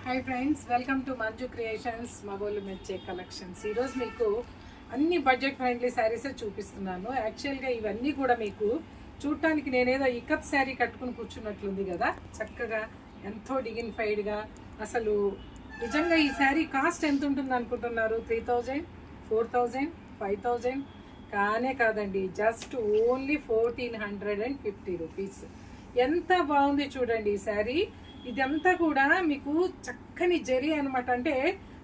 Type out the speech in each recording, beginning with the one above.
Hi friends, welcome to Manju creations మగోళ్ళు మెచ్చే collections. ఈరోజు మీకు అన్ని బడ్జెట్ ఫ్రెండ్లీ శారీసే చూపిస్తున్నాను. యాక్చువల్గా ఇవన్నీ కూడా మీకు చూడటానికి నేనేదో ఇకత్ శారీ కట్టుకుని కూర్చున్నట్లుంది కదా, చక్కగా ఎంతో డిగ్నిఫైడ్గా. అసలు నిజంగా ఈ శారీ కాస్ట్ ఎంత ఉంటుంది అనుకుంటున్నారు? 3000, 4000, 5000 కానే కాదండి, జస్ట్ ఓన్లీ 1450 రూపీస్. ఎంత బాగుంది చూడండి ఈ శారీ. ఇదంతా కూడా మీకు చక్కని జరీ అనమాట, అంటే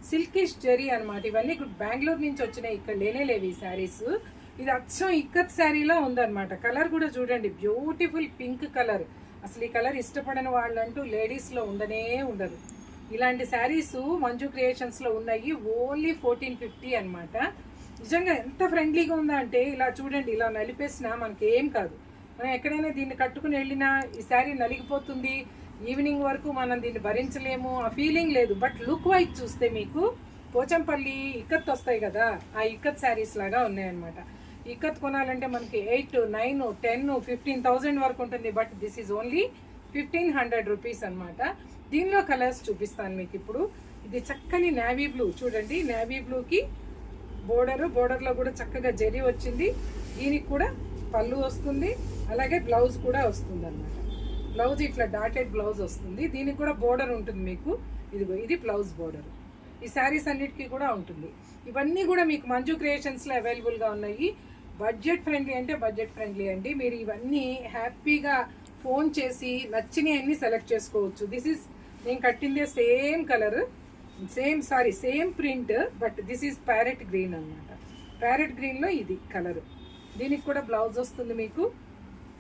సిల్కిష్ జరీ అనమాట. ఇవన్నీ బెంగళూరు నుంచి వచ్చినాయి, ఇక్కడ లేనేలేవు ఈ శారీస్. ఇది అచ్చం ఇక్కత్ శారీలో ఉందన్నమాట. కలర్ కూడా చూడండి, బ్యూటిఫుల్ పింక్ కలర్. అసలు ఈ కలర్ ఇష్టపడని వాళ్ళంటూ లేడీస్లో ఉండనే ఉండదు. ఇలాంటి శారీస్ మంజు క్రియేషన్స్లో ఉన్నాయి, ఓన్లీ 1450 అనమాట. నిజంగా ఎంత ఫ్రెండ్లీగా ఉందా అంటే, ఇలా చూడండి, ఇలా నలిపేసినా మనకి ఏం కాదు. మనం ఎక్కడైనా దీన్ని కట్టుకుని వెళ్ళినా ఈ శారీ నలిగిపోతుంది, ఈవినింగ్ వరకు మనం దీన్ని భరించలేము, ఆ ఫీలింగ్ లేదు. బట్ లుక్ వైజ్ చూస్తే మీకు పోచంపల్లి ఇక్కత్ వస్తాయి కదా, ఆ ఇక్కత్ శారీస్ లాగా ఉన్నాయన్నమాట. ఇక్కత్ కొనాలంటే మనకి 8, 9, 10, 15,000 వరకు ఉంటుంది. But this is only 1500 rupees అనమాట. దీనిలో కలర్స్ చూపిస్తాను మీకు ఇప్పుడు. ఇది చక్కని నేవీ బ్లూ చూడండి, నేవీ బ్లూకి బోర్డర్లో కూడా చక్కగా జరీ వచ్చింది. దీనికి కూడా పళ్ళు వస్తుంది, అలాగే బ్లౌజ్ కూడా వస్తుంది అనమాట. బ్లౌజ్ ఇట్లా డాటెడ్ బ్లౌజ్ వస్తుంది, దీనికి కూడా బోర్డర్ ఉంటుంది మీకు. ఇదిగో ఇది బ్లౌజ్ బోర్డర్. ఈ శారీస్ అన్నిటికీ కూడా ఉంటుంది. ఇవన్నీ కూడా మీకు మంజు క్రియేషన్స్లో అవైలబుల్గా ఉన్నాయి. బడ్జెట్ ఫ్రెండ్లీ అంటే బడ్జెట్ ఫ్రెండ్లీ అండి. మీరు ఇవన్నీ హ్యాపీగా ఫోన్ చేసి నచ్చినవన్నీ సెలెక్ట్ చేసుకోవచ్చు. దిస్ ఈజ్ నేను కట్టిందే same colour, same print, but this is parrot green అనమాట. ప్యారెట్ గ్రీన్లో ఇది కలర్. దీనికి కూడా బ్లౌజ్ వస్తుంది మీకు.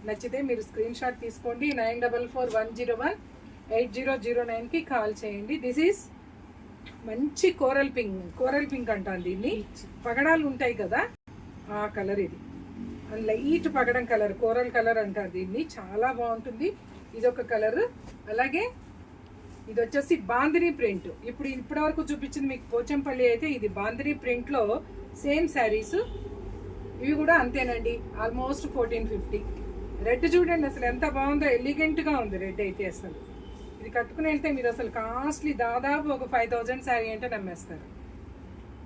నచ్చితే మీరు స్క్రీన్ షాట్ తీసుకోండి. 9441018009కి కాల్ చేయండి. దిస్ ఈజ్ మంచి కోరల్ పింక్ అంటాను దీన్ని. పగడాలు ఉంటాయి కదా, ఆ కలర్ ఇది. లైట్ పగడం కలర్, కోరల్ కలర్ అంటారు దీన్ని. చాలా బాగుంటుంది. ఇదొక కలర్. అలాగే ఇది వచ్చేసి బాందిని ప్రింట్. ఇప్పటి వరకు చూపించింది మీకు పోచంపల్లి అయితే, ఇది బాందిని ప్రింట్లో సేమ్ శారీస్. ఇవి కూడా అంతేనండి, ఆల్మోస్ట్ 1450. రెడ్ చూడండి అసలు ఎంత బాగుందో, ఎలిగెంట్గా ఉంది రెడ్ అయితే. అసలు ఇది కట్టుకుని వెళ్తే మీరు అసలు కాస్ట్లీ, దాదాపు ఒక 5000 శారీ అంటే నమ్మేస్తారు.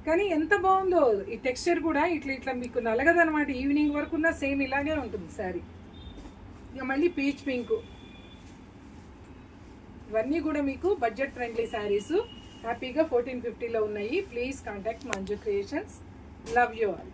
కానీ ఎంత బాగుందో ఈ టెక్స్చర్ కూడా. ఇట్లా మీకు నలగదనమాట, ఈవినింగ్ వరకు ఉన్న సేమ్ ఇలాగే ఉంటుంది శారీ. ఇక మళ్ళీ పీచ్ పింక్. ఇవన్నీ కూడా మీకు బడ్జెట్ ఫ్రెండ్లీ శారీస్ హ్యాపీగా 1450లో ఉన్నాయి. Please contact Manju creations. Love you all.